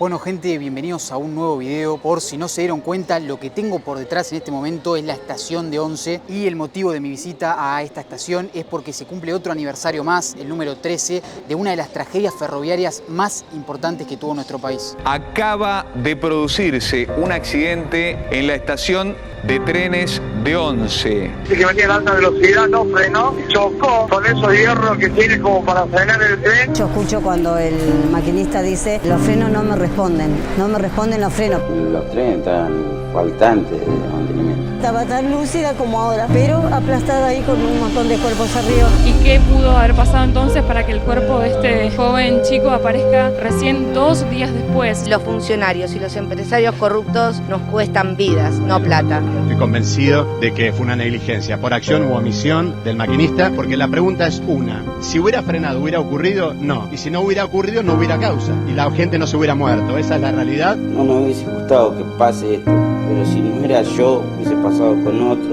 Bueno gente, bienvenidos a un nuevo video. Por si no se dieron cuenta, lo que tengo por detrás en este momento es la estación de Once. Y el motivo de mi visita a esta estación es porque se cumple otro aniversario más, el número 13, de una de las tragedias ferroviarias más importantes que tuvo nuestro país. Acaba de producirse un accidente en la estación de trenes de Once. Que venía a alta velocidad, no frenó, chocó con esos hierros que tiene como para frenar el tren. Yo escucho cuando el maquinista dice, los frenos no me responden los frenos. Los trenes estaban faltantes de mantenimiento. Estaba tan lúcida como ahora, pero aplastada ahí con un montón de cuerpos arriba. ¿Y qué pudo haber pasado entonces para que el cuerpo de este joven chico aparezca recién 2 días después? Los funcionarios y los empresarios corruptos nos cuestan vidas, no plata. Estoy convencido de que fue una negligencia por acción u omisión del maquinista, porque la pregunta es una: si hubiera frenado, ¿hubiera ocurrido? No. Y si no hubiera ocurrido, no hubiera causa y la gente no se hubiera muerto. Esa es la realidad. No me hubiese gustado que pase esto, pero si no era yo, hubiese pasado con otro.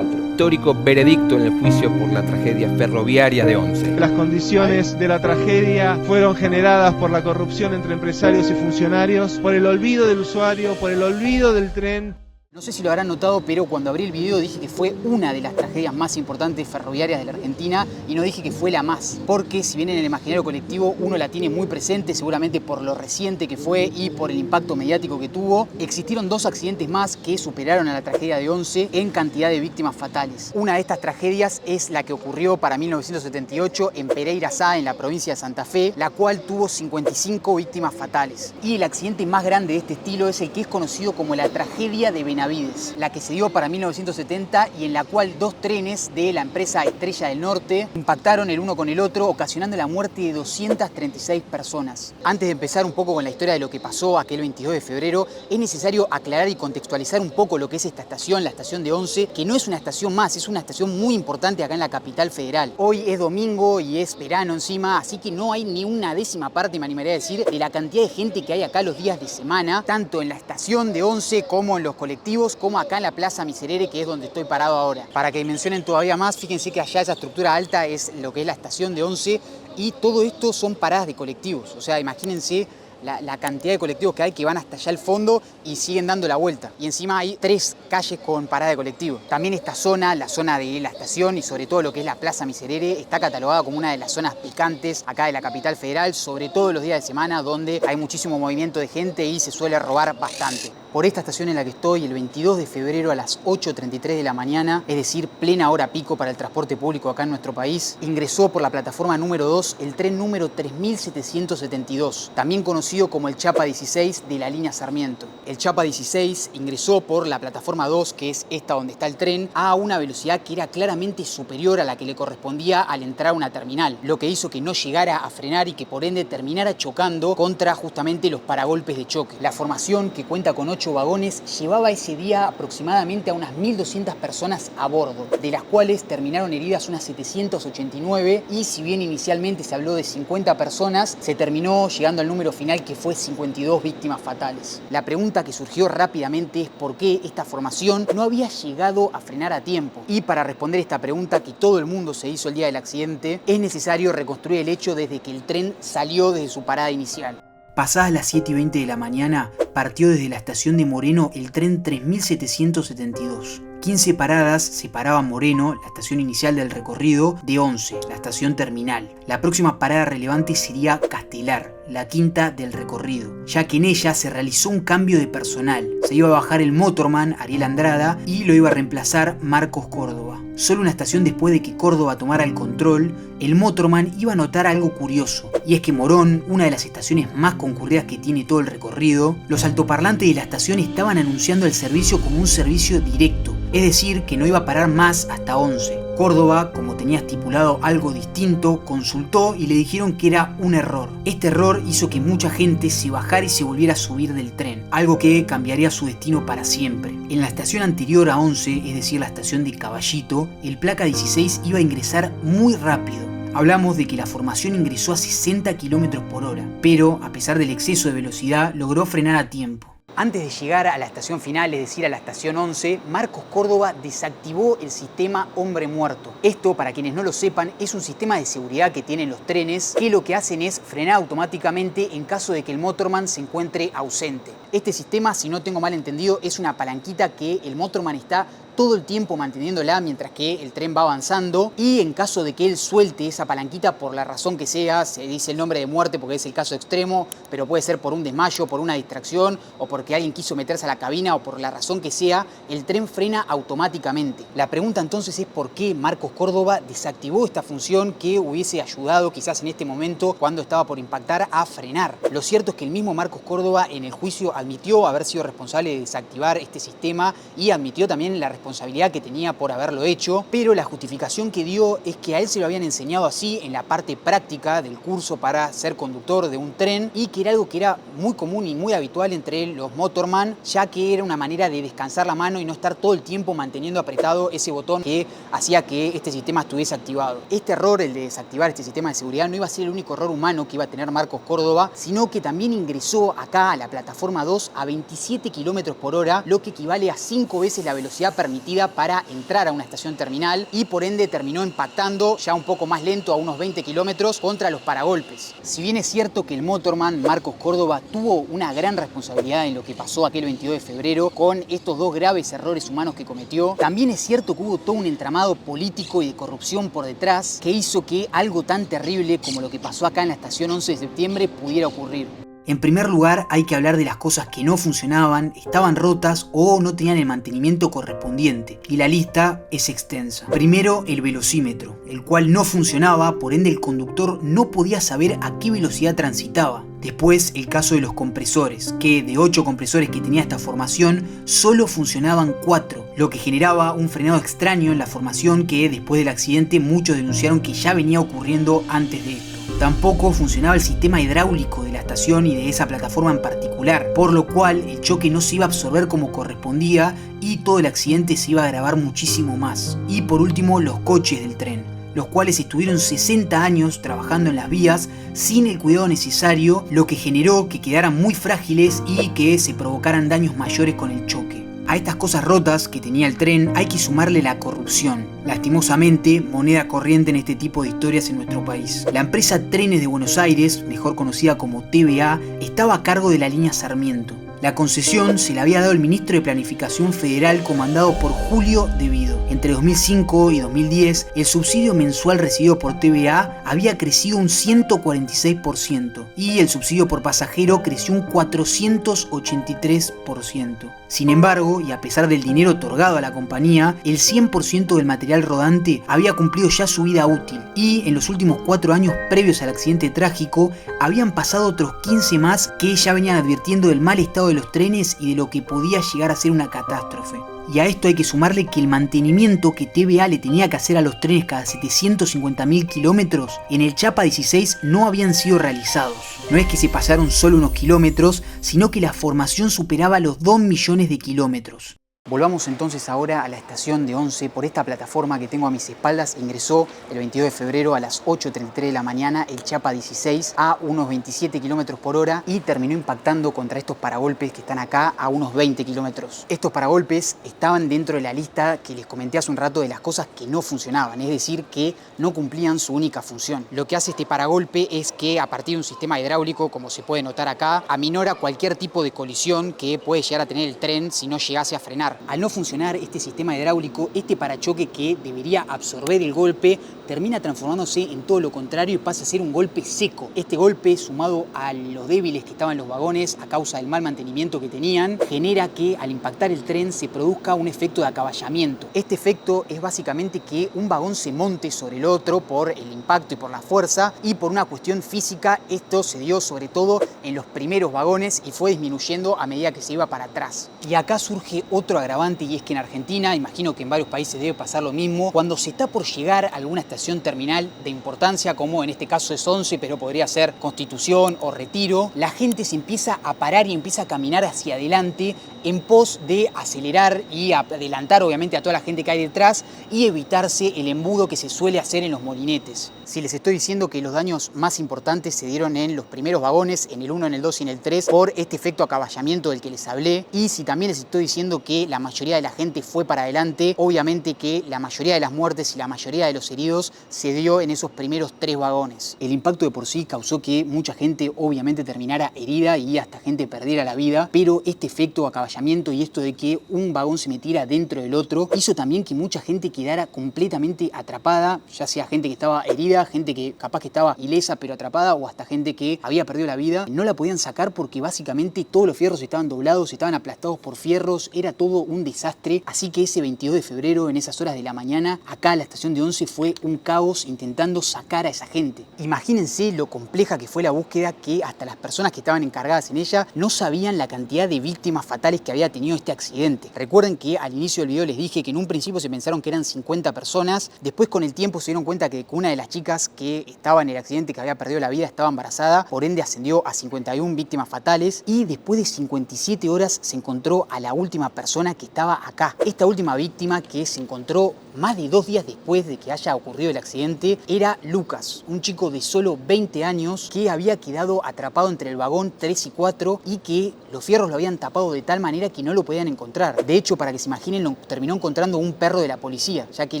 Histórico veredicto en el juicio por la tragedia ferroviaria de Once. Las condiciones de la tragedia fueron generadas por la corrupción entre empresarios y funcionarios, por el olvido del usuario, por el olvido del tren. No sé si lo habrán notado, pero cuando abrí el video dije que fue una de las tragedias más importantes ferroviarias de la Argentina y no dije que fue la más, porque si bien en el imaginario colectivo uno la tiene muy presente, seguramente por lo reciente que fue y por el impacto mediático que tuvo, existieron 2 accidentes más que superaron a la tragedia de Once en cantidad de víctimas fatales. Una de estas tragedias es la que ocurrió para 1978 en Pereira Sá, en la provincia de Santa Fe, la cual tuvo 55 víctimas fatales. Y el accidente más grande de este estilo es el que es conocido como la tragedia de Benavides, la que se dio para 1970 y en la cual 2 trenes de la empresa Estrella del Norte impactaron el uno con el otro, ocasionando la muerte de 236 personas. Antes de empezar un poco con la historia de lo que pasó aquel 22 de febrero, es necesario aclarar y contextualizar un poco lo que es esta estación, la estación de Once, que no es una estación más, es una estación muy importante acá en la capital federal. Hoy es domingo y es verano encima, así que no hay ni una décima parte, me animaría a decir, de la cantidad de gente que hay acá los días de semana, tanto en la estación de Once como en los colectivos, como acá en la Plaza Miserere, que es donde estoy parado ahora. Para que dimensionen todavía más, fíjense que allá esa estructura alta es lo que es la estación de Once y todo esto son paradas de colectivos. O sea, imagínense la cantidad de colectivos que hay que van hasta allá al fondo y siguen dando la vuelta. Y encima hay 3 calles con parada de colectivos. También esta zona, la zona de la estación y sobre todo lo que es la Plaza Miserere, está catalogada como una de las zonas picantes acá de la capital federal, sobre todo los días de semana donde hay muchísimo movimiento de gente y se suele robar bastante. Por esta estación en la que estoy, el 22 de febrero a las 8:33 de la mañana, es decir, plena hora pico para el transporte público acá en nuestro país, ingresó por la plataforma número 2 el tren número 3772, también conocido como el Chapa 16 de la línea Sarmiento. El Chapa 16 ingresó por la plataforma 2, que es esta donde está el tren, a una velocidad que era claramente superior a la que le correspondía al entrar a una terminal, lo que hizo que no llegara a frenar y que por ende terminara chocando contra justamente los paragolpes de choque. La formación, que cuenta con 8 vagones, llevaba ese día aproximadamente a unas 1.200 personas a bordo, de las cuales terminaron heridas unas 789 y si bien inicialmente se habló de 50 personas, se terminó llegando al número final que fue 52 víctimas fatales. La pregunta que surgió rápidamente es por qué esta formación no había llegado a frenar a tiempo. Y para responder esta pregunta que todo el mundo se hizo el día del accidente, es necesario reconstruir el hecho desde que el tren salió desde su parada inicial. Pasadas las 7:20 de la mañana, partió desde la estación de Moreno el tren 3772. 15 paradas separaban Moreno, la estación inicial del recorrido, de Once, la estación terminal. La próxima parada relevante sería Castelar, la quinta del recorrido, ya que en ella se realizó un cambio de personal. Se iba a bajar el motorman Ariel Andrada y lo iba a reemplazar Marcos Córdoba. Solo una estación después de que Córdoba tomara el control, el motorman iba a notar algo curioso, y es que Morón, una de las estaciones más concurridas que tiene todo el recorrido, los altoparlantes de la estación estaban anunciando el servicio como un servicio directo, es decir, que no iba a parar más hasta Once. Córdoba, como tenía estipulado algo distinto, consultó y le dijeron que era un error. Este error hizo que mucha gente se bajara y se volviera a subir del tren, algo que cambiaría su destino para siempre. En la estación anterior a Once, es decir, la estación de Caballito, el placa 16 iba a ingresar muy rápido. Hablamos de que la formación ingresó a 60 km por hora, pero a pesar del exceso de velocidad logró frenar a tiempo. Antes de llegar a la estación final, es decir, a la estación 11, Marcos Córdoba desactivó el sistema hombre muerto. Esto, para quienes no lo sepan, es un sistema de seguridad que tienen los trenes que lo que hacen es frenar automáticamente en caso de que el motorman se encuentre ausente. Este sistema, si no tengo mal entendido, es una palanquita que el motorman está todo el tiempo manteniéndola mientras que el tren va avanzando, y en caso de que él suelte esa palanquita por la razón que sea, se dice el nombre de muerte porque es el caso extremo, pero puede ser por un desmayo, por una distracción o porque alguien quiso meterse a la cabina o por la razón que sea, el tren frena automáticamente. La pregunta entonces es por qué Marcos Córdoba desactivó esta función que hubiese ayudado quizás en este momento cuando estaba por impactar a frenar. Lo cierto es que el mismo Marcos Córdoba en el juicio admitió haber sido responsable de desactivar este sistema y admitió también la responsabilidad que tenía por haberlo hecho, pero la justificación que dio es que a él se lo habían enseñado así en la parte práctica del curso para ser conductor de un tren y que era algo que era muy común y muy habitual entre los motorman, ya que era una manera de descansar la mano y no estar todo el tiempo manteniendo apretado ese botón que hacía que este sistema estuviese activado. Este error, el de desactivar este sistema de seguridad, no iba a ser el único error humano que iba a tener Marcos Córdoba, sino que también ingresó acá a la plataforma 2 a 27 km por hora, lo que equivale a 5 veces la velocidad permitida para entrar a una estación terminal, y por ende terminó impactando ya un poco más lento a unos 20 kilómetros contra los paragolpes. Si bien es cierto que el motorman Marcos Córdoba tuvo una gran responsabilidad en lo que pasó aquel 22 de febrero con estos dos graves errores humanos que cometió, también es cierto que hubo todo un entramado político y de corrupción por detrás que hizo que algo tan terrible como lo que pasó acá en la estación 11 de septiembre pudiera ocurrir. En primer lugar, hay que hablar de las cosas que no funcionaban, estaban rotas o no tenían el mantenimiento correspondiente, y la lista es extensa. Primero, el velocímetro, el cual no funcionaba, por ende el conductor no podía saber a qué velocidad transitaba. Después, el caso de los compresores, que de 8 compresores que tenía esta formación, solo funcionaban 4, lo que generaba un frenado extraño en la formación que después del accidente muchos denunciaron que ya venía ocurriendo antes de esto. Tampoco funcionaba el sistema hidráulico de la estación y de esa plataforma en particular, por lo cual el choque no se iba a absorber como correspondía y todo el accidente se iba a agravar muchísimo más. Y por último, los coches del tren, los cuales estuvieron 60 años trabajando en las vías sin el cuidado necesario, lo que generó que quedaran muy frágiles y que se provocaran daños mayores con el choque. A estas cosas rotas que tenía el tren hay que sumarle la corrupción, lastimosamente moneda corriente en este tipo de historias en nuestro país. La empresa Trenes de Buenos Aires, mejor conocida como TVA, estaba a cargo de la línea Sarmiento. La concesión se la había dado el ministro de Planificación Federal comandado por Julio De Vido. Entre 2005 y 2010, el subsidio mensual recibido por TVA había crecido un 146% y el subsidio por pasajero creció un 483%. Sin embargo, y a pesar del dinero otorgado a la compañía, el 100% del material rodante había cumplido ya su vida útil y en los últimos 4 años previos al accidente trágico habían pasado otros 15 más que ya venían advirtiendo del mal estado de los trenes y de lo que podía llegar a ser una catástrofe. Y a esto hay que sumarle que el mantenimiento que TVA le tenía que hacer a los trenes cada 750.000 kilómetros en el Chapa 16 no habían sido realizados. No es que se pasaron solo unos kilómetros, sino que la formación superaba los 2 millones de kilómetros. Volvamos entonces ahora a la estación de 11. Por esta plataforma que tengo a mis espaldas ingresó el 22 de febrero a las 8:33 de la mañana el Chapa 16 a unos 27 km por hora y terminó impactando contra estos paragolpes que están acá a unos 20 kilómetros. Estos paragolpes estaban dentro de la lista que les comenté hace un rato de las cosas que no funcionaban, es decir, que no cumplían su única función. Lo que hace este paragolpe es que a partir de un sistema hidráulico, como se puede notar acá, aminora cualquier tipo de colisión que puede llegar a tener el tren si no llegase a frenar. Al no funcionar este sistema hidráulico, este parachoque que debería absorber el golpe termina transformándose en todo lo contrario y pasa a ser un golpe seco. Este golpe, sumado a los débiles que estaban los vagones a causa del mal mantenimiento que tenían, genera que al impactar el tren se produzca un efecto de acaballamiento. Este efecto es básicamente que un vagón se monte sobre el otro por el impacto y por la fuerza, y por una cuestión física esto se dio sobre todo en los primeros vagones y fue disminuyendo a medida que se iba para atrás. Y acá surge otro agravante, y es que en Argentina, imagino que en varios países debe pasar lo mismo, cuando se está por llegar a alguna estación terminal de importancia, como en este caso es 11, pero podría ser Constitución o Retiro, la gente se empieza a parar y empieza a caminar hacia adelante en pos de acelerar y adelantar obviamente a toda la gente que hay detrás y evitarse el embudo que se suele hacer en los molinetes. Si les estoy diciendo que los daños más importantes se dieron en los primeros vagones, en el 1, en el 2 y en el 3, por este efecto acaballamiento del que les hablé, y si también les estoy diciendo que la mayoría de la gente fue para adelante, obviamente que la mayoría de las muertes y la mayoría de los heridos se dio en esos primeros 3 vagones. El impacto de por sí causó que mucha gente obviamente terminara herida y hasta gente perdiera la vida, pero este efecto acaballamiento y esto de que un vagón se metiera dentro del otro hizo también que mucha gente quedara completamente atrapada, ya sea gente que estaba herida, gente que capaz que estaba ilesa pero atrapada, o hasta gente que había perdido la vida. No la podían sacar porque básicamente todos los fierros estaban doblados, estaban aplastados por fierros, era todo un desastre. Así que ese 22 de febrero, en esas horas de la mañana, acá en la estación de Once fue un caos intentando sacar a esa gente. Imagínense lo compleja que fue la búsqueda, que hasta las personas que estaban encargadas en ella no sabían la cantidad de víctimas fatales que había tenido este accidente. Recuerden que al inicio del video les dije que en un principio se pensaron que eran 50 personas, después con el tiempo se dieron cuenta que una de las chicas que estaba en el accidente, que había perdido la vida, estaba embarazada, por ende ascendió a 51 víctimas fatales, y después de 57 horas se encontró a la última persona que estaba acá. Esta última víctima, que se encontró más de 2 días después de que haya ocurrido el accidente, era Lucas, un chico de solo 20 años que había quedado atrapado entre el vagón 3 y 4 y que los fierros lo habían tapado de tal manera que no lo podían encontrar. De hecho, para que se imaginen, lo terminó encontrando un perro de la policía, ya que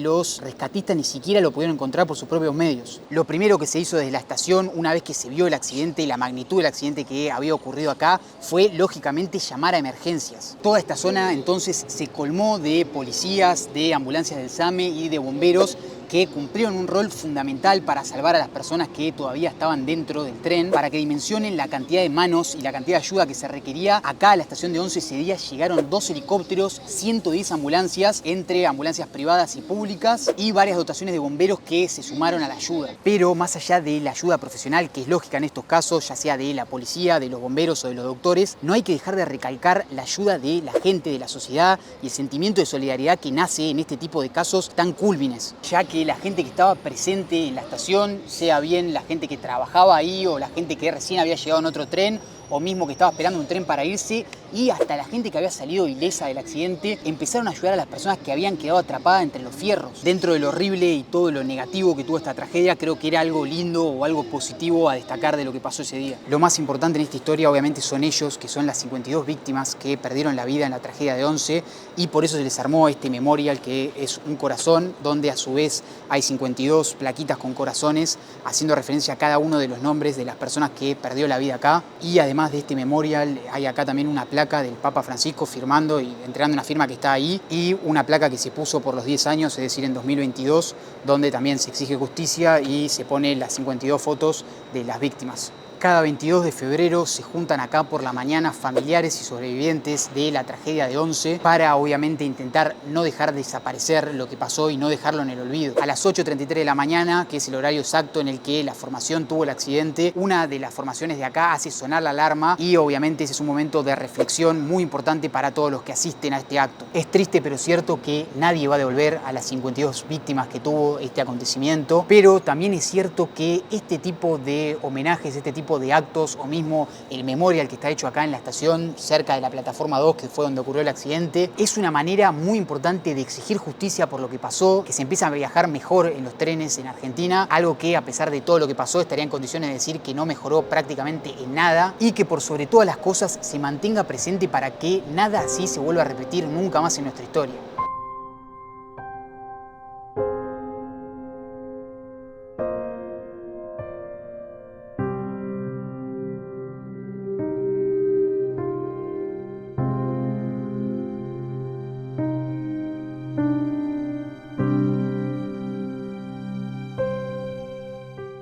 los rescatistas ni siquiera lo pudieron encontrar por sus propios medios. Lo primero que se hizo desde la estación, una vez que se vio el accidente y la magnitud del accidente que había ocurrido acá, fue lógicamente llamar a emergencias. Toda esta zona entonces se colmó de policías, de ambulancias del SAME y de bomberos que cumplieron un rol fundamental para salvar a las personas que todavía estaban dentro del tren. Para que dimensionen la cantidad de manos y la cantidad de ayuda que se requería, acá a la estación de Once ese día llegaron 2 helicópteros, 110 ambulancias, entre ambulancias privadas y públicas, y varias dotaciones de bomberos que se sumaron a la ayuda. Pero más allá de la ayuda profesional, que es lógica en estos casos, ya sea de la policía, de los bomberos o de los doctores, no hay que dejar de recalcar la ayuda de la gente, de la sociedad, y el sentimiento de solidaridad que nace en este tipo de casos tan cúlmines, ya que la gente que estaba presente en la estación, sea bien la gente que trabajaba ahí o la gente que recién había llegado en otro tren, o mismo que estaba esperando un tren para irse, y hasta la gente que había salido ilesa del accidente, empezaron a ayudar a las personas que habían quedado atrapadas entre los fierros. Dentro de lo horrible y todo lo negativo que tuvo esta tragedia, creo que era algo lindo o algo positivo a destacar de lo que pasó ese día. Lo más importante en esta historia obviamente son ellos, que son las 52 víctimas que perdieron la vida en la tragedia de Once, y por eso se les armó este memorial, que es un corazón, donde a su vez hay 52 plaquitas con corazones, haciendo referencia a cada uno de los nombres de las personas que perdió la vida acá. Y además de este memorial hay acá también una placa del Papa Francisco firmando y entregando una firma que está ahí, y una placa que se puso por los 10 años, es decir, en 2022, donde también se exige justicia y se pone las 52 fotos de las víctimas. Cada 22 de febrero se juntan acá por la mañana familiares y sobrevivientes de la tragedia de Once para obviamente intentar no dejar desaparecer lo que pasó y no dejarlo en el olvido. A las 8:33 de la mañana, que es el horario exacto en el que la formación tuvo el accidente, una de las formaciones de acá hace sonar la alarma, y obviamente ese es un momento de reflexión muy importante para todos los que asisten a este acto. Es triste pero cierto que nadie va a devolver a las 52 víctimas que tuvo este acontecimiento, pero también es cierto que este tipo de homenajes, este tipo de actos, o mismo el memorial que está hecho acá en la estación cerca de la plataforma 2, que fue donde ocurrió el accidente, es una manera muy importante de exigir justicia por lo que pasó, que se empieza a viajar mejor en los trenes en Argentina, algo que a pesar de todo lo que pasó estaría en condiciones de decir que no mejoró prácticamente en nada, y que por sobre todas las cosas se mantenga presente para que nada así se vuelva a repetir nunca más en nuestra historia.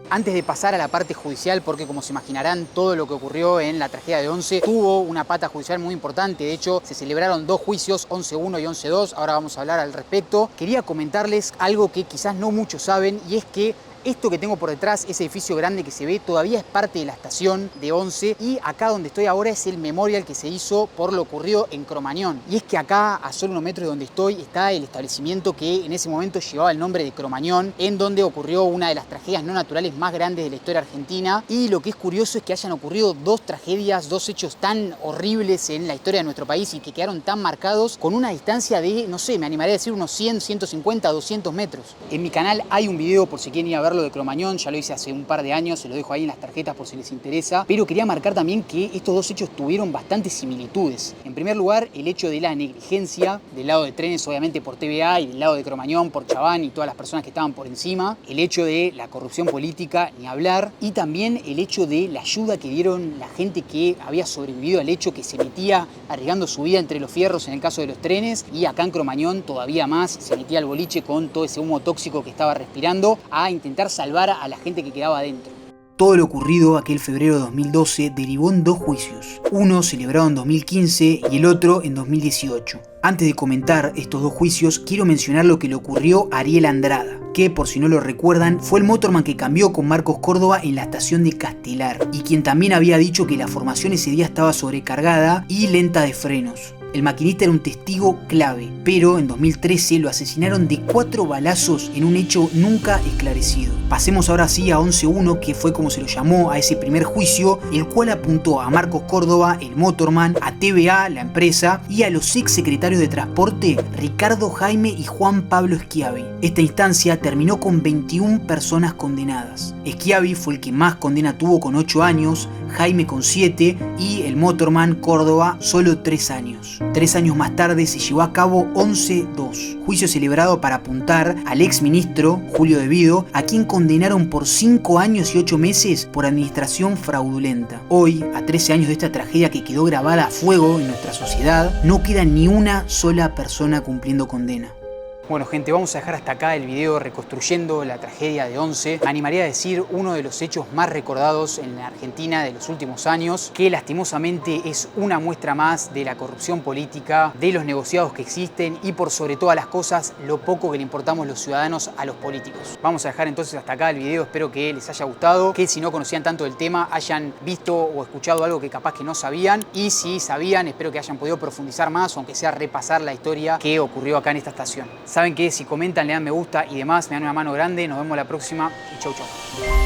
Antes de pasar a la parte judicial, porque como se imaginarán, todo lo que ocurrió en la tragedia de Once tuvo una pata judicial muy importante. De hecho, se celebraron 2 juicios, 11-1 y 11-2. Ahora vamos a hablar al respecto. Quería comentarles algo que quizás no muchos saben, y es que esto que tengo por detrás, ese edificio grande que se ve, todavía es parte de la estación de Once, y acá donde estoy ahora es el memorial que se hizo por lo ocurrido en Cromañón. Y es que acá, a solo unos metros de donde estoy, está el establecimiento que en ese momento llevaba el nombre de Cromañón, en donde ocurrió una de las tragedias no naturales más grandes de la historia argentina. Y lo que es curioso es que hayan ocurrido 2 tragedias, 2 hechos tan horribles en la historia de nuestro país y que quedaron tan marcados con una distancia de, no sé, me animaría a decir unos 100, 150, 200 metros. En mi canal hay un video, por si quieren ir a verlo, lo de Cromañón, ya lo hice hace un par de años, se lo dejo ahí en las tarjetas por si les interesa, pero quería marcar también que estos dos hechos tuvieron bastantes similitudes. En primer lugar, el hecho de la negligencia del lado de Trenes, obviamente por TVA, y del lado de Cromañón por Chabán y todas las personas que estaban por encima, el hecho de la corrupción política, ni hablar, y también el hecho de la ayuda que dieron la gente que había sobrevivido al hecho, que se metía arriesgando su vida entre los fierros en el caso de los trenes, y acá en Cromañón todavía más, se metía al boliche con todo ese humo tóxico que estaba respirando a intentar salvar a la gente que quedaba adentro. Todo lo ocurrido aquel febrero de 2012 derivó en dos juicios, uno celebrado en 2015 y el otro en 2018. Antes de comentar estos dos juicios, quiero mencionar lo que le ocurrió a Ariel Andrada, que por si no lo recuerdan, fue el motorman que cambió con Marcos Córdoba en la estación de Castelar, y quien también había dicho que la formación ese día estaba sobrecargada y lenta de frenos. El maquinista era un testigo clave, pero en 2013 lo asesinaron de 4 balazos en un hecho nunca esclarecido. Pasemos ahora sí a 11-1, que fue como se lo llamó a ese primer juicio, el cual apuntó a Marcos Córdoba, el motorman, a TVA, la empresa, y a los ex secretarios de transporte Ricardo Jaime y Juan Pablo Schiavi. Esta instancia terminó con 21 personas condenadas. Schiavi fue el que más condena tuvo con 8 años, Jaime con 7 y el motorman Córdoba solo 3 años. 3 años más tarde se llevó a cabo 11-2, juicio celebrado para apuntar al ex ministro Julio De Vido, a quien condenaron por 5 años y 8 meses por administración fraudulenta. Hoy, a 13 años de esta tragedia que quedó grabada a fuego en nuestra sociedad, no queda ni una sola persona cumpliendo condena. Bueno, gente, vamos a dejar hasta acá el video reconstruyendo la tragedia de Once. Me animaría a decir uno de los hechos más recordados en la Argentina de los últimos años, que lastimosamente es una muestra más de la corrupción política, de los negociados que existen y por sobre todas las cosas, lo poco que le importamos los ciudadanos a los políticos. Vamos a dejar entonces hasta acá el video, espero que les haya gustado, que si no conocían tanto del tema hayan visto o escuchado algo que capaz que no sabían, y si sabían, espero que hayan podido profundizar más, aunque sea repasar la historia que ocurrió acá en esta estación. Saben que si comentan, le dan me gusta y demás, me dan una mano grande. Nos vemos la próxima y chau chau.